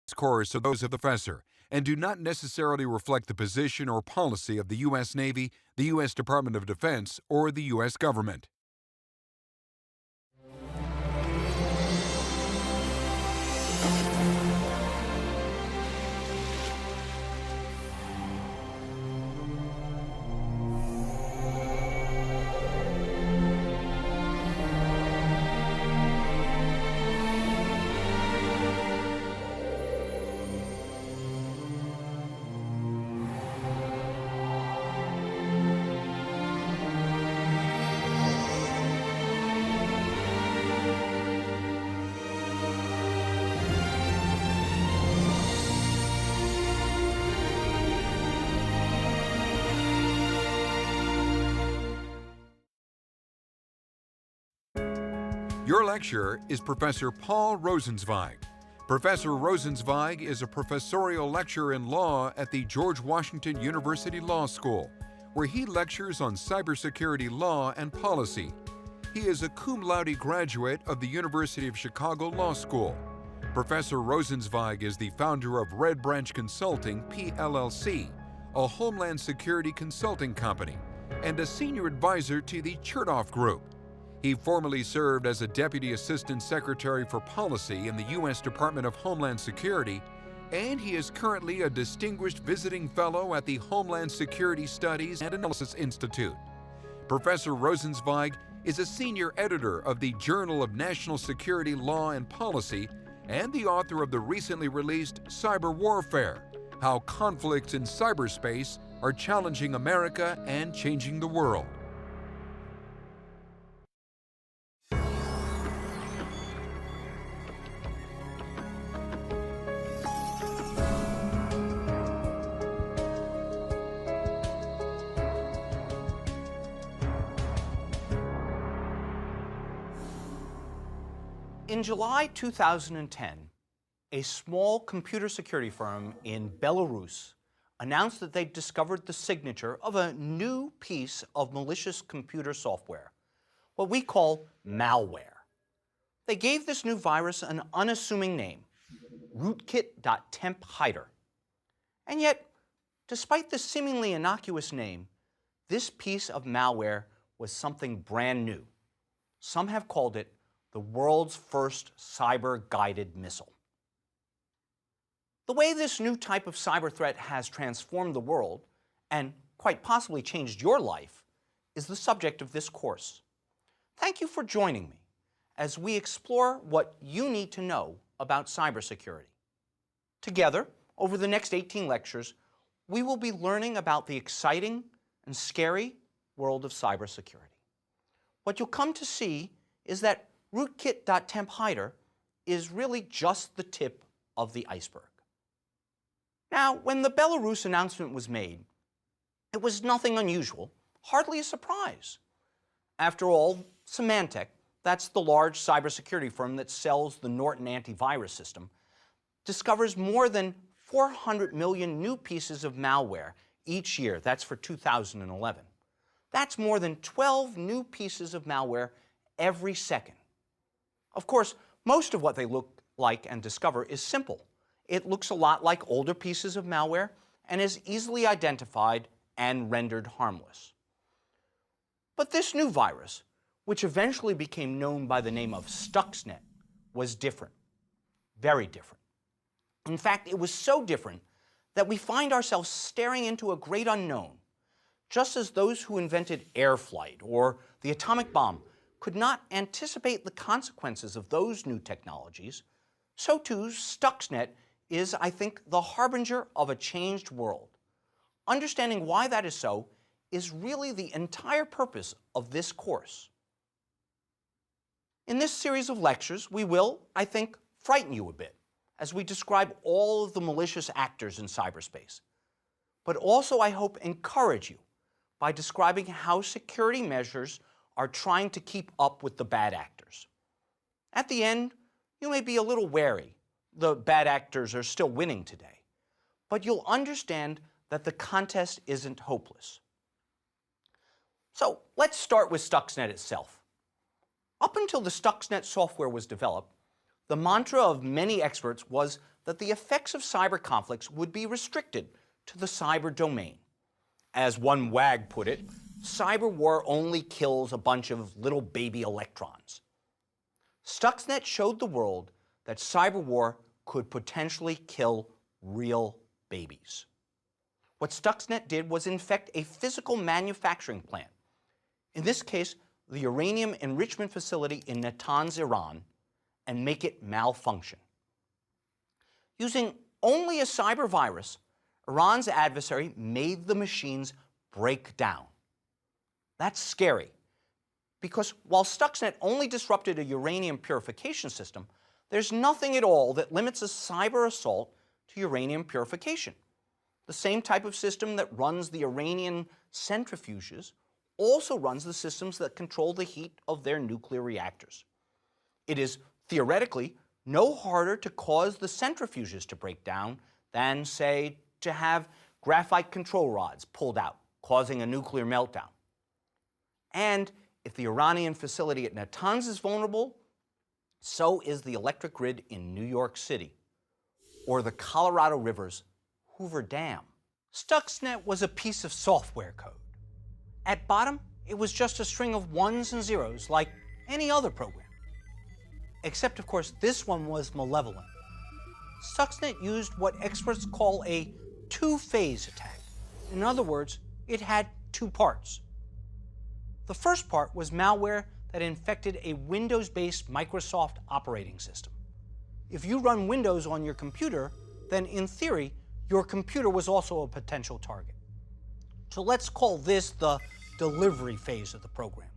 This course are those of the professor and do not necessarily reflect the position or policy of the U.S. Navy, the U.S. Department of Defense, or the U.S. government. Your lecturer is Professor Paul Rosenzweig. Professor Rosenzweig is a professorial lecturer in law at the George Washington University Law School, where he lectures on cybersecurity law and policy. He is a cum laude graduate of the University of Chicago Law School. Professor Rosenzweig is the founder of Red Branch Consulting, PLLC, a homeland security consulting company, and a senior advisor to the Chertoff Group. He formerly served as a Deputy Assistant Secretary for Policy in the U.S. Department of Homeland Security, and he is currently a Distinguished Visiting Fellow at the Homeland Security Studies and Analysis Institute. Professor Rosenzweig is a senior editor of the Journal of National Security Law and Policy and the author of the recently released Cyber Warfare: How Conflicts in Cyberspace Are Challenging America and Changing the World. In July 2010, a small computer security firm in Belarus announced that they'd discovered the signature of a new piece of malicious computer software, what we call malware. They gave this new virus an unassuming name, rootkit.temphider. And yet, despite the seemingly innocuous name, this piece of malware was something brand new. Some have called it the world's first cyber-guided missile. The way this new type of cyber threat has transformed the world, and quite possibly changed your life, is the subject of this course. Thank you for joining me as we explore what you need to know about cybersecurity. Together, over the next 18 lectures, we will be learning about the exciting and scary world of cybersecurity. What you'll come to see is that rootkit.temphider is really just the tip of the iceberg. Now, when the Belarus announcement was made, it was nothing unusual, hardly a surprise. After all, Symantec, that's the large cybersecurity firm that sells the Norton antivirus system, discovers more than 400 million new pieces of malware each year. That's for 2011. That's more than 12 new pieces of malware every second. Of course, most of what they look like and discover is simple. It looks a lot like older pieces of malware and is easily identified and rendered harmless. But this new virus, which eventually became known by the name of Stuxnet, was different, very different. In fact, it was so different that we find ourselves staring into a great unknown, just as those who invented air flight or the atomic bomb could not anticipate the consequences of those new technologies, so too Stuxnet is, I think, the harbinger of a changed world. Understanding why that is so is really the entire purpose of this course. In this series of lectures, we will, I think, frighten you a bit as we describe all of the malicious actors in cyberspace, but also, I hope, encourage you by describing how security measures are trying to keep up with the bad actors. At the end, you may be a little wary. The bad actors are still winning today. But you'll understand that the contest isn't hopeless. So let's start with Stuxnet itself. Up until the Stuxnet software was developed, the mantra of many experts was that the effects of cyber conflicts would be restricted to the cyber domain. As one wag put it, cyber war only kills a bunch of little baby electrons. Stuxnet showed the world that cyber war could potentially kill real babies. What Stuxnet did was infect a physical manufacturing plant, in this case, the uranium enrichment facility in Natanz, Iran, and make it malfunction. Using only a cyber virus, Iran's adversary made the machines break down. That's scary, because while Stuxnet only disrupted a uranium purification system, there's nothing at all that limits a cyber assault to uranium purification. The same type of system that runs the Iranian centrifuges also runs the systems that control the heat of their nuclear reactors. It is theoretically no harder to cause the centrifuges to break down than, say, to have graphite control rods pulled out, causing a nuclear meltdown. And if the Iranian facility at Natanz is vulnerable, so is the electric grid in New York City, or the Colorado River's Hoover Dam. Stuxnet was a piece of software code. At bottom, it was just a string of ones and zeros like any other program. Except, of course, this one was malevolent. Stuxnet used what experts call a two-phase attack. In other words, it had two parts. The first part was malware that infected a Windows-based Microsoft operating system. If you run Windows on your computer, then in theory, your computer was also a potential target. So let's call this the delivery phase of the program.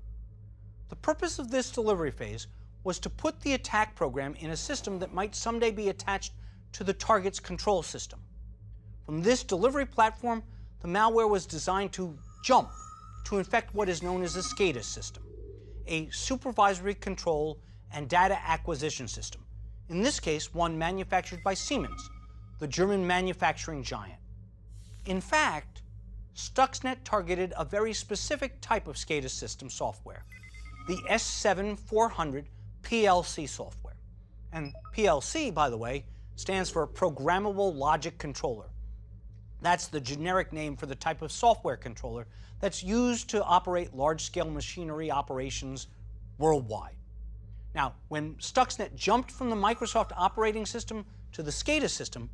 The purpose of this delivery phase was to put the attack program in a system that might someday be attached to the target's control system. From this delivery platform, the malware was designed to jump to infect what is known as a SCADA system, a supervisory control and data acquisition system, in this case one manufactured by Siemens, the German manufacturing giant. In fact, Stuxnet targeted a very specific type of SCADA system software, the S7400 PLC software. And PLC, by the way, stands for Programmable Logic Controller. That's the generic name for the type of software controller that's used to operate large-scale machinery operations worldwide. Now, when Stuxnet jumped from the Microsoft operating system to the SCADA system,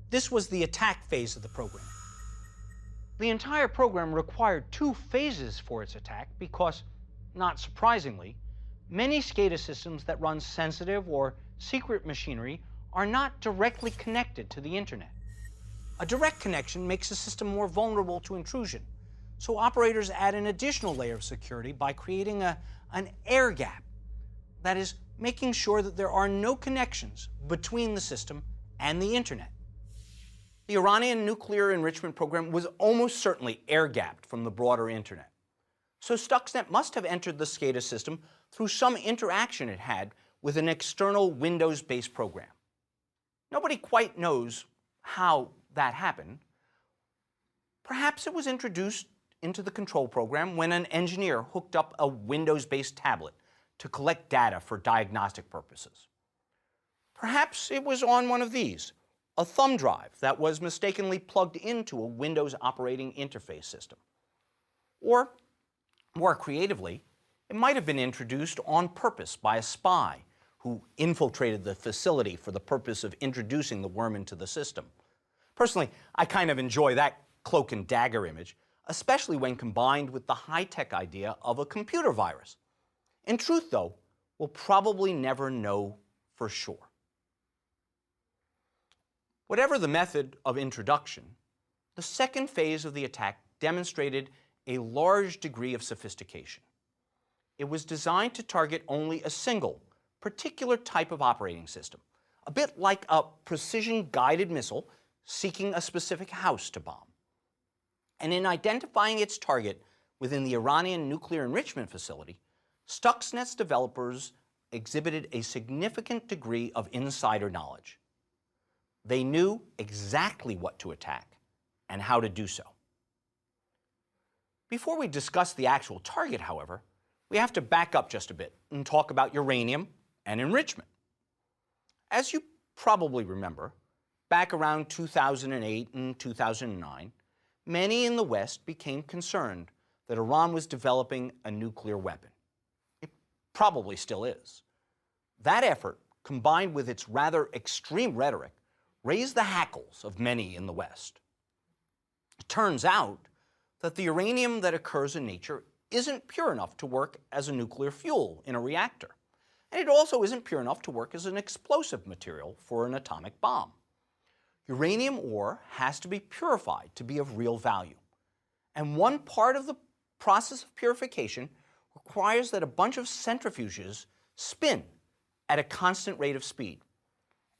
this was the attack phase of the program. The entire program required two phases for its attack because, not surprisingly, many SCADA systems that run sensitive or secret machinery are not directly connected to the internet. A direct connection makes the system more vulnerable to intrusion, so operators add an additional layer of security by creating an air gap, that is, making sure that there are no connections between the system and the internet. The Iranian nuclear enrichment program was almost certainly air-gapped from the broader internet. So Stuxnet must have entered the SCADA system through some interaction it had with an external Windows-based program. Nobody quite knows how that happened. Perhaps it was introduced into the control program when an engineer hooked up a Windows-based tablet to collect data for diagnostic purposes. Perhaps it was on one of these, a thumb drive that was mistakenly plugged into a Windows operating interface system. Or, more creatively, it might have been introduced on purpose by a spy who infiltrated the facility for the purpose of introducing the worm into the system. Personally, I kind of enjoy that cloak and dagger image, especially when combined with the high-tech idea of a computer virus. In truth, though, we'll probably never know for sure. Whatever the method of introduction, the second phase of the attack demonstrated a large degree of sophistication. It was designed to target only a single, particular type of operating system, a bit like a precision-guided missile seeking a specific house to bomb. And in identifying its target within the Iranian nuclear enrichment facility, Stuxnet's developers exhibited a significant degree of insider knowledge. They knew exactly what to attack and how to do so. Before we discuss the actual target, however, we have to back up just a bit and talk about uranium and enrichment. As you probably remember, back around 2008 and 2009, many in the West became concerned that Iran was developing a nuclear weapon. It probably still is. That effort, combined with its rather extreme rhetoric, raised the hackles of many in the West. It turns out that the uranium that occurs in nature isn't pure enough to work as a nuclear fuel in a reactor. And it also isn't pure enough to work as an explosive material for an atomic bomb. Uranium ore has to be purified to be of real value. And one part of the process of purification requires that a bunch of centrifuges spin at a constant rate of speed.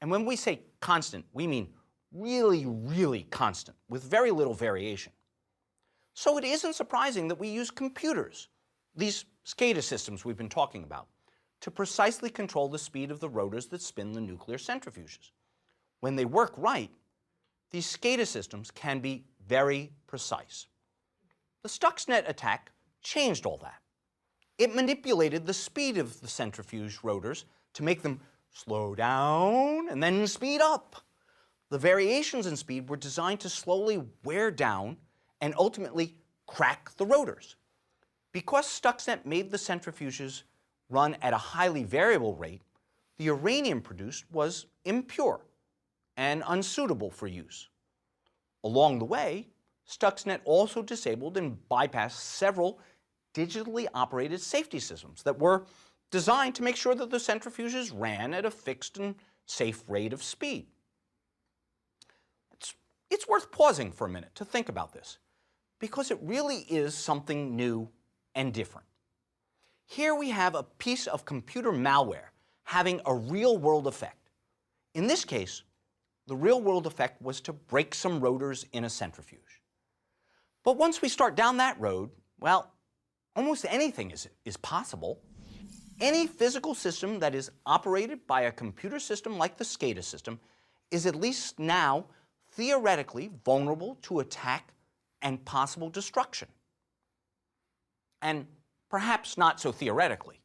And when we say constant, we mean really, really constant, with very little variation. So it isn't surprising that we use computers, these SCADA systems we've been talking about, to precisely control the speed of the rotors that spin the nuclear centrifuges. When they work right, these SCADA systems can be very precise. The Stuxnet attack changed all that. It manipulated the speed of the centrifuge rotors to make them slow down and then speed up. The variations in speed were designed to slowly wear down and ultimately crack the rotors. Because Stuxnet made the centrifuges run at a highly variable rate, the uranium produced was impure and unsuitable for use. Along the way, Stuxnet also disabled and bypassed several digitally operated safety systems that were designed to make sure that the centrifuges ran at a fixed and safe rate of speed. It's worth pausing for a minute to think about this, because it really is something new and different. Here we have a piece of computer malware having a real-world effect. In this case, the real-world effect was to break some rotors in a centrifuge. But once we start down that road, well, almost anything is possible. Any physical system that is operated by a computer system like the SCADA system is at least now theoretically vulnerable to attack and possible destruction. And perhaps not so theoretically.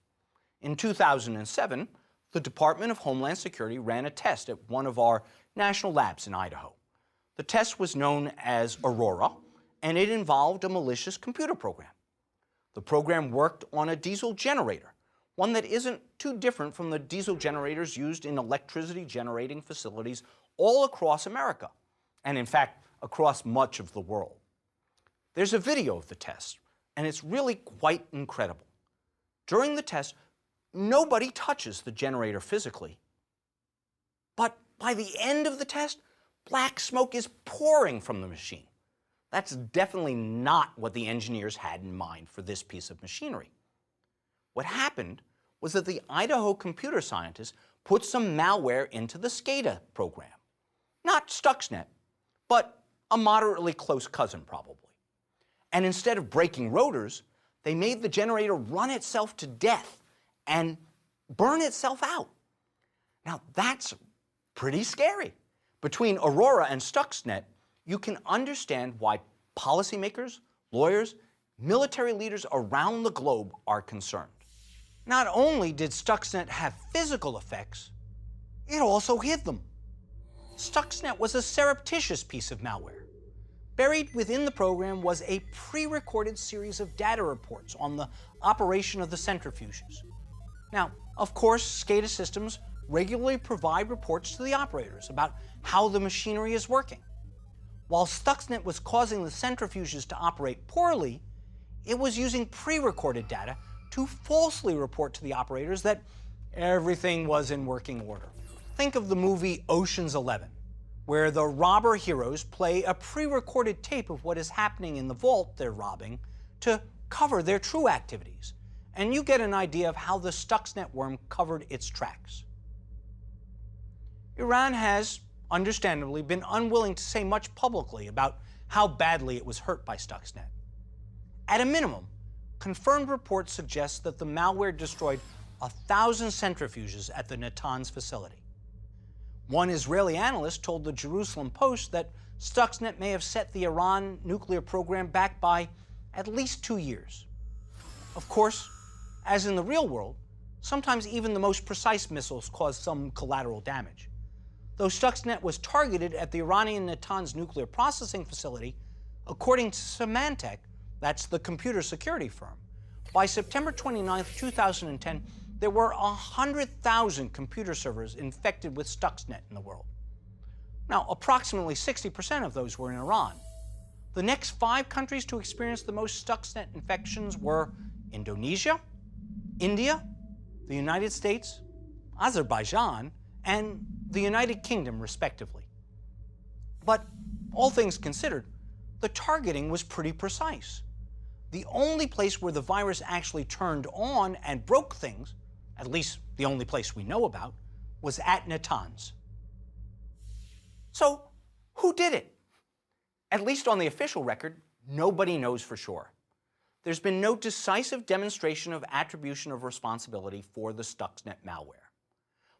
In 2007, the Department of Homeland Security ran a test at one of our national labs in Idaho. The test was known as Aurora, and it involved a malicious computer program. The program worked on a diesel generator, one that isn't too different from the diesel generators used in electricity generating facilities all across America, and in fact, across much of the world. There's a video of the test, and it's really quite incredible. During the test, nobody touches the generator physically. But by the end of the test, black smoke is pouring from the machine. That's definitely not what the engineers had in mind for this piece of machinery. What happened was that the Idaho computer scientists put some malware into the SCADA program. Not Stuxnet, but a moderately close cousin probably. And instead of breaking rotors, they made the generator run itself to death and burn itself out. Now that's pretty scary. Between Aurora and Stuxnet, you can understand why policymakers, lawyers, military leaders around the globe are concerned. Not only did Stuxnet have physical effects, it also hid them. Stuxnet was a surreptitious piece of malware. Buried within the program was a pre-recorded series of data reports on the operation of the centrifuges. Now, of course, SCADA systems regularly provide reports to the operators about how the machinery is working. While Stuxnet was causing the centrifuges to operate poorly, it was using pre-recorded data to falsely report to the operators that everything was in working order. Think of the movie Ocean's 11, where the robber heroes play a pre-recorded tape of what is happening in the vault they're robbing to cover their true activities, and you get an idea of how the Stuxnet worm covered its tracks. Iran has, understandably, been unwilling to say much publicly about how badly it was hurt by Stuxnet. At a minimum, confirmed reports suggest that the malware destroyed 1,000 centrifuges at the Natanz facility. One Israeli analyst told the Jerusalem Post that Stuxnet may have set the Iran nuclear program back by at least 2 years. Of course, as in the real world, sometimes even the most precise missiles cause some collateral damage. though Stuxnet was targeted at the Iranian Natanz nuclear processing facility, according to Symantec, that's the computer security firm, by September 29, 2010, there were 100,000 computer servers infected with Stuxnet in the world. Now, approximately 60% of those were in Iran. The next 5 countries to experience the most Stuxnet infections were Indonesia, India, the United States, Azerbaijan, and the United Kingdom, respectively. But all things considered, the targeting was pretty precise. The only place where the virus actually turned on and broke things, at least the only place we know about, was at Natanz. So, who did it? At least on the official record, nobody knows for sure. There's been no decisive demonstration of attribution of responsibility for the Stuxnet malware.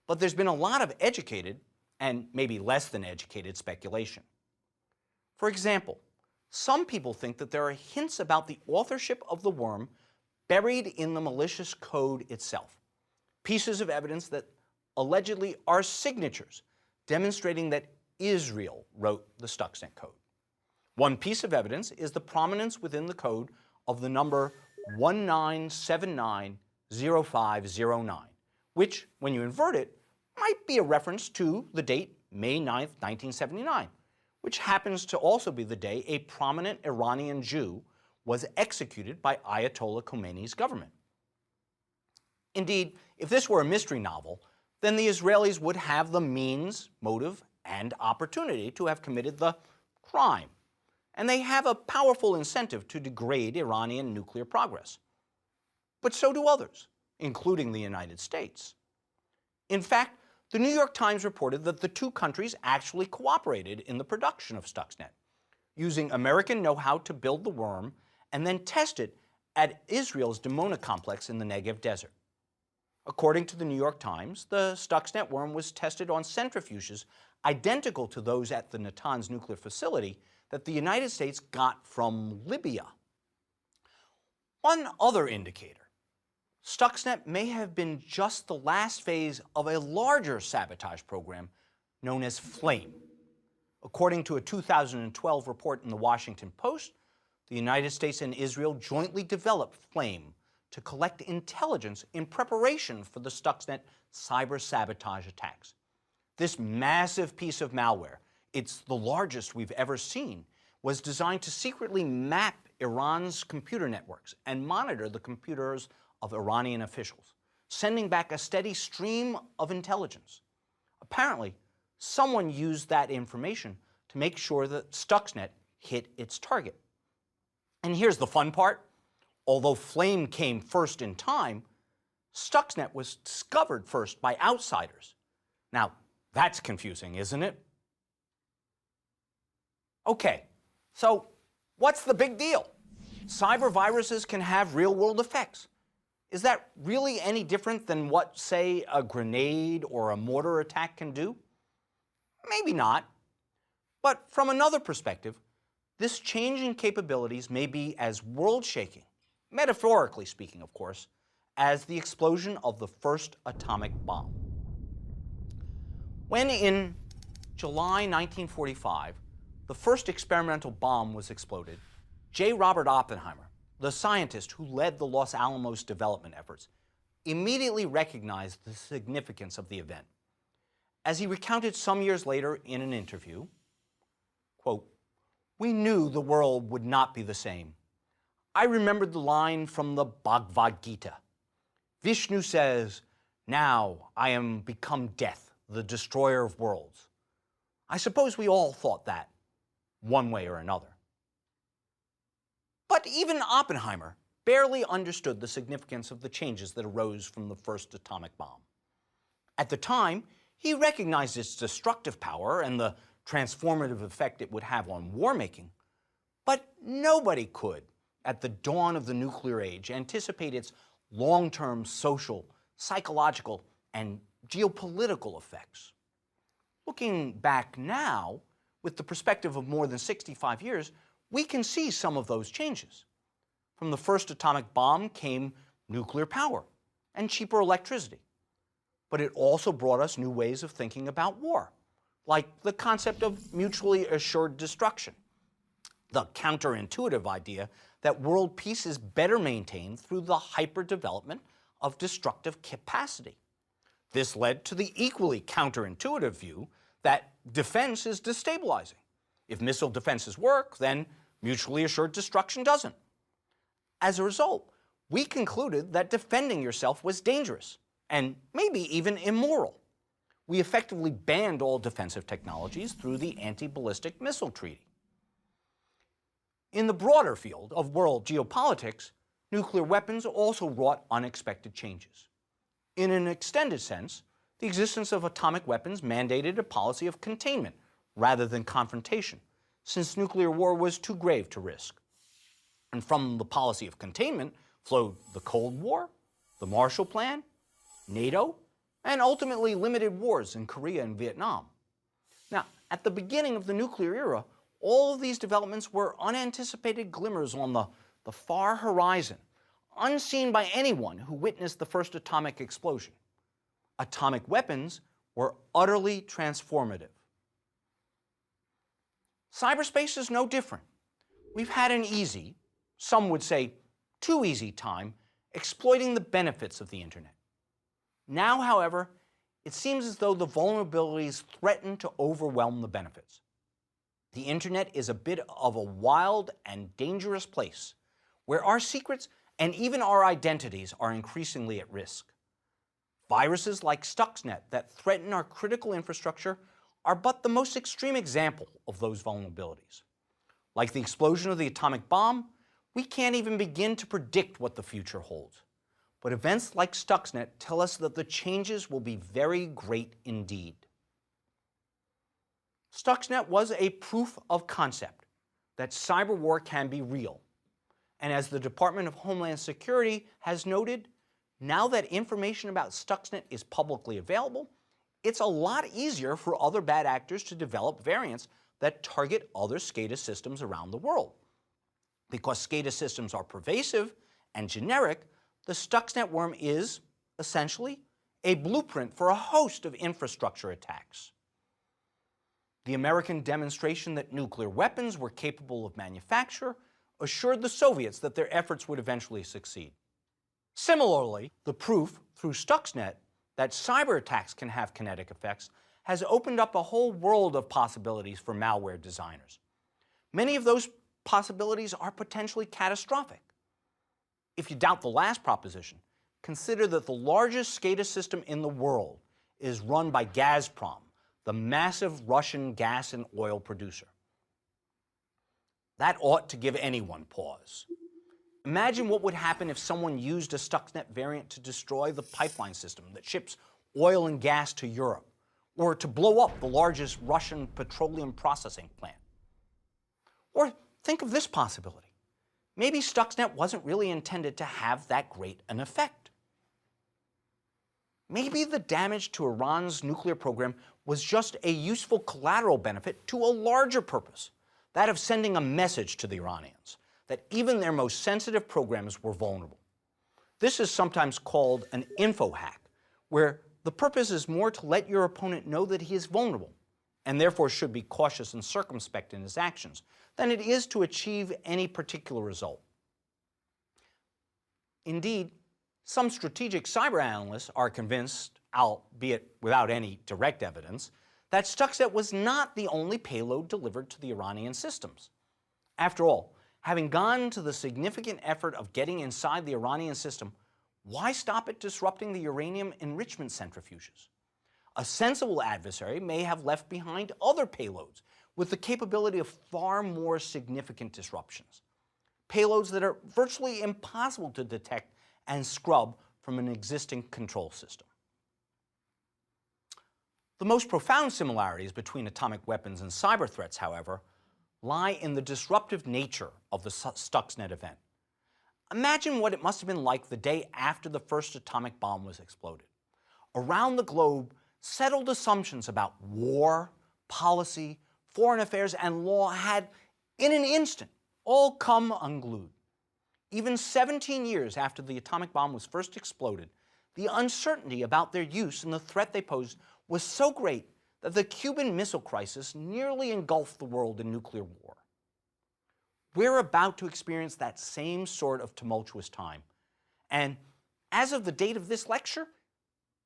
But there's been a lot of educated, and maybe less than educated, speculation. For example, some people think that there are hints about the authorship of the worm buried in the malicious code itself. Pieces of evidence that allegedly are signatures demonstrating that Israel wrote the Stuxnet code. One piece of evidence is the prominence within the code of the number 19790509, which, when you invert it, might be a reference to the date May 9, 1979, which happens to also be the day a prominent Iranian Jew was executed by Ayatollah Khomeini's government. Indeed, if this were a mystery novel, then the Israelis would have the means, motive, and opportunity to have committed the crime. And they have a powerful incentive to degrade Iranian nuclear progress. But so do others, including the United States. In fact, the New York Times reported that the 2 countries actually cooperated in the production of Stuxnet, using American know-how to build the worm and then test it at Israel's Dimona complex in the Negev desert. According to the New York Times, the Stuxnet worm was tested on centrifuges identical to those at the Natanz nuclear facility that the United States got from Libya. One other indicator: Stuxnet may have been just the last phase of a larger sabotage program known as FLAME. According to a 2012 report in the Washington Post, the United States and Israel jointly developed FLAME to collect intelligence in preparation for the Stuxnet cyber sabotage attacks. This massive piece of malware, it's the largest we've ever seen, was designed to secretly map Iran's computer networks and monitor the computers of Iranian officials, sending back a steady stream of intelligence. Apparently, someone used that information to make sure that Stuxnet hit its target. And here's the fun part. Although FLAME came first in time, Stuxnet was discovered first by outsiders. Now, that's confusing, isn't it? Okay, so what's the big deal? Cyber viruses can have real-world effects. Is that really any different than what, say, a grenade or a mortar attack can do? Maybe not. But from another perspective, this change in capabilities may be as world-shaking, metaphorically speaking, of course, as the explosion of the first atomic bomb. When in July 1945, the first experimental bomb was exploded, J. Robert Oppenheimer, the scientist who led the Los Alamos development efforts, immediately recognized the significance of the event. As he recounted some years later in an interview, quote, "We knew the world would not be the same. I remembered the line from the Bhagavad Gita. Vishnu says, 'Now I am become death, the destroyer of worlds.' I suppose we all thought that, one way or another." But even Oppenheimer barely understood the significance of the changes that arose from the first atomic bomb. At the time, he recognized its destructive power and the transformative effect it would have on war-making, but nobody could, at the dawn of the nuclear age, anticipate its long-term social, psychological, and geopolitical effects. Looking back now, with the perspective of more than 65 years, we can see some of those changes. From the first atomic bomb came nuclear power and cheaper electricity. But it also brought us new ways of thinking about war, like the concept of mutually assured destruction, the counterintuitive idea that world peace is better maintained through the hyper-development of destructive capacity. This led to the equally counterintuitive view that defense is destabilizing. If missile defenses work, then mutually assured destruction doesn't. As a result, we concluded that defending yourself was dangerous and maybe even immoral. We effectively banned all defensive technologies through the Anti-Ballistic Missile Treaty. In the broader field of world geopolitics, nuclear weapons also wrought unexpected changes. In an extended sense, the existence of atomic weapons mandated a policy of containment rather than confrontation, since nuclear war was too grave to risk. And from the policy of containment flowed the Cold War, the Marshall Plan, NATO, and ultimately limited wars in Korea and Vietnam. Now, at the beginning of the nuclear era, all of these developments were unanticipated glimmers on the far horizon, unseen by anyone who witnessed the first atomic explosion. Atomic weapons were utterly transformative. Cyberspace is no different. We've had an easy, some would say too easy time, exploiting the benefits of the internet. Now, however, it seems as though the vulnerabilities threaten to overwhelm the benefits. The internet is a bit of a wild and dangerous place where our secrets and even our identities are increasingly at risk. Viruses like Stuxnet that threaten our critical infrastructure are but the most extreme example of those vulnerabilities. Like the explosion of the atomic bomb, we can't even begin to predict what the future holds. But events like Stuxnet tell us that the changes will be very great indeed. Stuxnet was a proof of concept that cyber war can be real. And as the Department of Homeland Security has noted, now that information about Stuxnet is publicly available, it's a lot easier for other bad actors to develop variants that target other SCADA systems around the world. Because SCADA systems are pervasive and generic, the Stuxnet worm is, essentially, a blueprint for a host of infrastructure attacks. The American demonstration that nuclear weapons were capable of manufacture assured the Soviets that their efforts would eventually succeed. Similarly, the proof through Stuxnet that cyber attacks can have kinetic effects has opened up a whole world of possibilities for malware designers. Many of those possibilities are potentially catastrophic. If you doubt the last proposition, consider that the largest SCADA system in the world is run by Gazprom, the massive Russian gas and oil producer. That ought to give anyone pause. Imagine what would happen if someone used a Stuxnet variant to destroy the pipeline system that ships oil and gas to Europe, or to blow up the largest Russian petroleum processing plant. Or think of this possibility. Maybe Stuxnet wasn't really intended to have that great an effect. Maybe the damage to Iran's nuclear program was just a useful collateral benefit to a larger purpose, that of sending a message to the Iranians that even their most sensitive programs were vulnerable. This is sometimes called an info hack, where the purpose is more to let your opponent know that he is vulnerable, and therefore should be cautious and circumspect in his actions, than it is to achieve any particular result. Indeed, some strategic cyber analysts are convinced, albeit without any direct evidence, that Stuxnet was not the only payload delivered to the Iranian systems. After all, having gone to the significant effort of getting inside the Iranian system, why stop at disrupting the uranium enrichment centrifuges? A sensible adversary may have left behind other payloads with the capability of far more significant disruptions. Payloads that are virtually impossible to detect and scrub from an existing control system. The most profound similarities between atomic weapons and cyber threats, however, lie in the disruptive nature of the Stuxnet event. Imagine what it must have been like the day after the first atomic bomb was exploded. Around the globe, settled assumptions about war, policy, foreign affairs, and law had, in an instant, all come unglued. Even 17 years after the atomic bomb was first exploded, the uncertainty about their use and the threat they posed was so great that the Cuban Missile Crisis nearly engulfed the world in nuclear war. We're about to experience that same sort of tumultuous time. And as of the date of this lecture,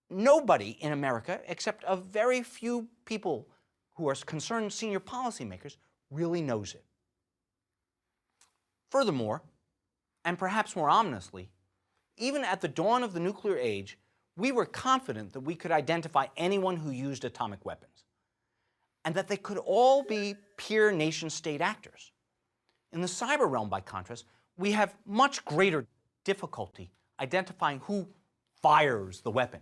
nobody in America, except a very few people who are concerned senior policymakers, really knows it. Furthermore, and perhaps more ominously, even at the dawn of the nuclear age, we were confident that we could identify anyone who used atomic weapons, and that they could all be peer nation-state actors. In the cyber realm, by contrast, we have much greater difficulty identifying who fires the weapon.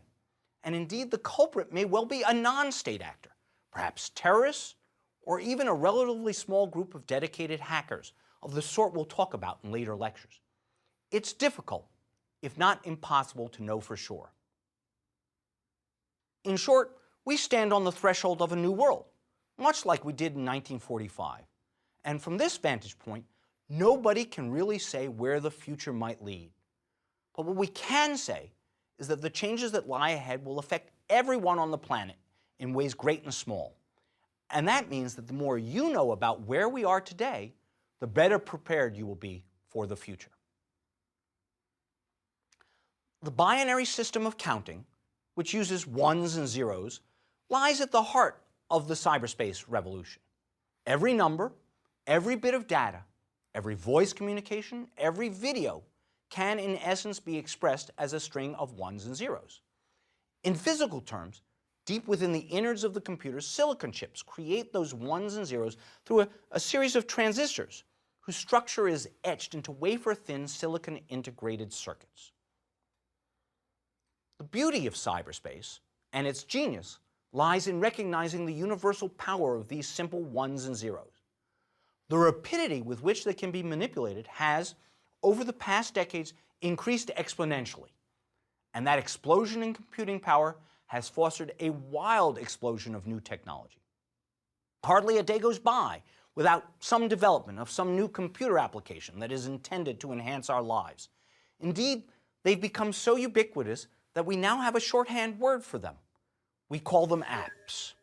And indeed, the culprit may well be a non-state actor, perhaps terrorists, or even a relatively small group of dedicated hackers of the sort we'll talk about in later lectures. It's difficult, if not impossible, to know for sure. In short, we stand on the threshold of a new world, much like we did in 1945. And from this vantage point, nobody can really say where the future might lead. But what we can say is that the changes that lie ahead will affect everyone on the planet in ways great and small. And that means that the more you know about where we are today, the better prepared you will be for the future. The binary system of counting, which uses ones and zeros, lies at the heart of the cyberspace revolution. Every number, every bit of data, every voice communication, every video can in essence be expressed as a string of ones and zeros. In physical terms, deep within the innards of the computer, silicon chips create those ones and zeros through a series of transistors whose structure is etched into wafer-thin silicon integrated circuits. The beauty of cyberspace and its genius lies in recognizing the universal power of these simple ones and zeros. The rapidity with which they can be manipulated has, over the past decades, increased exponentially. And that explosion in computing power has fostered a wild explosion of new technology. Hardly a day goes by without some development of some new computer application that is intended to enhance our lives. Indeed, they've become so ubiquitous that we now have a shorthand word for them. We call them apps.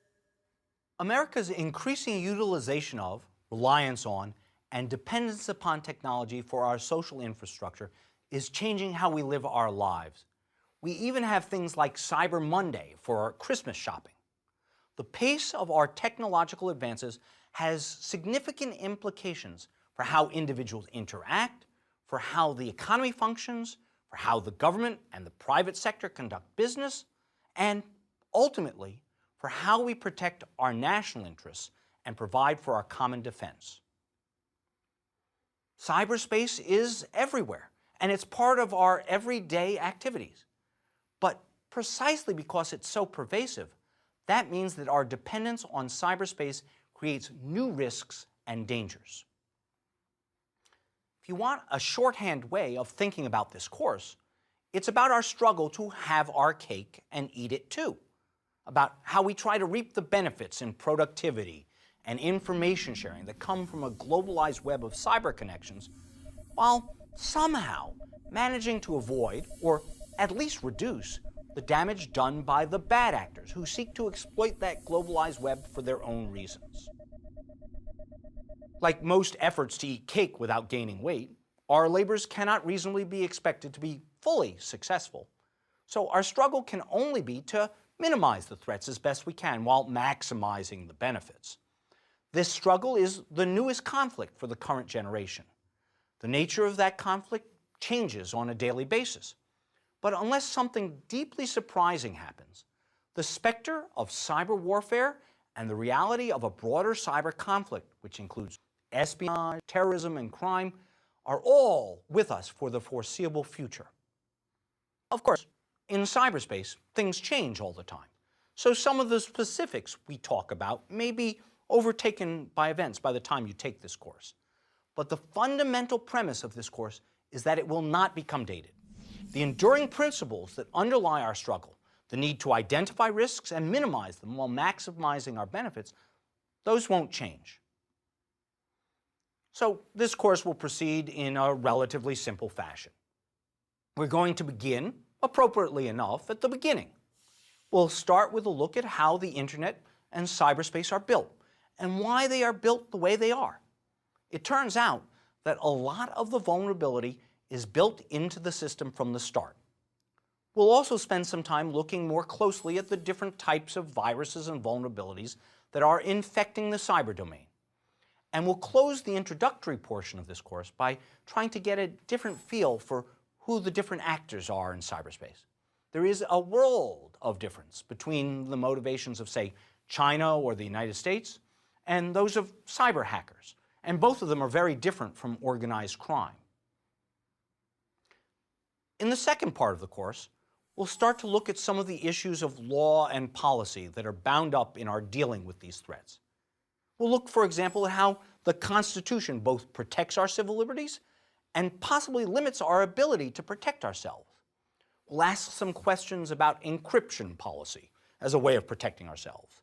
America's increasing utilization of, reliance on, and dependence upon technology for our social infrastructure is changing how we live our lives. We even have things like Cyber Monday for our Christmas shopping. The pace of our technological advances has significant implications for how individuals interact, for how the economy functions, for how the government and the private sector conduct business, and ultimately for how we protect our national interests and provide for our common defense. Cyberspace is everywhere, and it's part of our everyday activities. But precisely because it's so pervasive, that means that our dependence on cyberspace creates new risks and dangers. If you want a shorthand way of thinking about this course, it's about our struggle to have our cake and eat it too, about how we try to reap the benefits in productivity and information sharing that come from a globalized web of cyber connections, while somehow managing to avoid, or at least reduce, the damage done by the bad actors who seek to exploit that globalized web for their own reasons. Like most efforts to eat cake without gaining weight, our labors cannot reasonably be expected to be fully successful. So our struggle can only be to minimize the threats as best we can while maximizing the benefits. This struggle is the newest conflict for the current generation. The nature of that conflict changes on a daily basis. But unless something deeply surprising happens, the specter of cyber warfare and the reality of a broader cyber conflict, which includes espionage, terrorism, and crime, are all with us for the foreseeable future. Of course, in cyberspace, things change all the time. So some of the specifics we talk about may be overtaken by events by the time you take this course. But the fundamental premise of this course is that it will not become dated. The enduring principles that underlie our struggle, the need to identify risks and minimize them while maximizing our benefits, those won't change. So this course will proceed in a relatively simple fashion. We're going to begin, appropriately enough, at the beginning. We'll start with a look at how the internet and cyberspace are built, and why they are built the way they are. It turns out that a lot of the vulnerability is built into the system from the start. We'll also spend some time looking more closely at the different types of viruses and vulnerabilities that are infecting the cyber domain. And we'll close the introductory portion of this course by trying to get a different feel for who the different actors are in cyberspace. There is a world of difference between the motivations of, say, China or the United States and those of cyber hackers, and both of them are very different from organized crime. In the second part of the course, we'll start to look at some of the issues of law and policy that are bound up in our dealing with these threats. We'll look, for example, at how the Constitution both protects our civil liberties and possibly limits our ability to protect ourselves. We'll ask some questions about encryption policy as a way of protecting ourselves.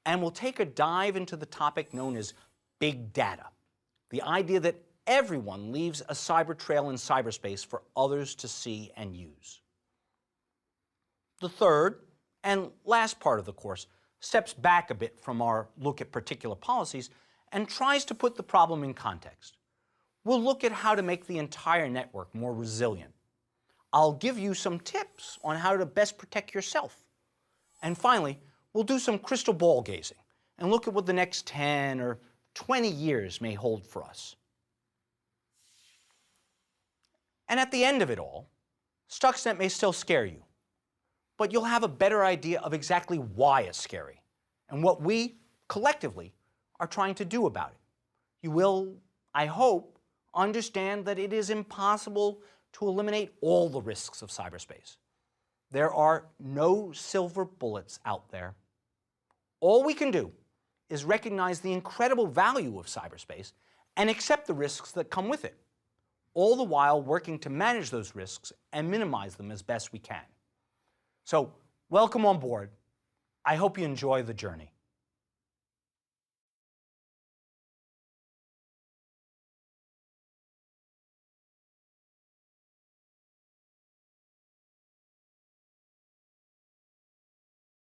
And we'll take a dive into the topic known as big data, the idea that everyone leaves a cyber trail in cyberspace for others to see and use. The third and last part of the course steps back a bit from our look at particular policies and tries to put the problem in context. We'll look at how to make the entire network more resilient. I'll give you some tips on how to best protect yourself. And finally, we'll do some crystal ball gazing and look at what the next 10 or 20 years may hold for us. And at the end of it all, Stuxnet may still scare you, but you'll have a better idea of exactly why it's scary and what we, collectively, are trying to do about it. You will, I hope, understand that it is impossible to eliminate all the risks of cyberspace. There are no silver bullets out there. All we can do is recognize the incredible value of cyberspace and accept the risks that come with it, all the while working to manage those risks and minimize them as best we can. So, welcome on board. I hope you enjoy the journey.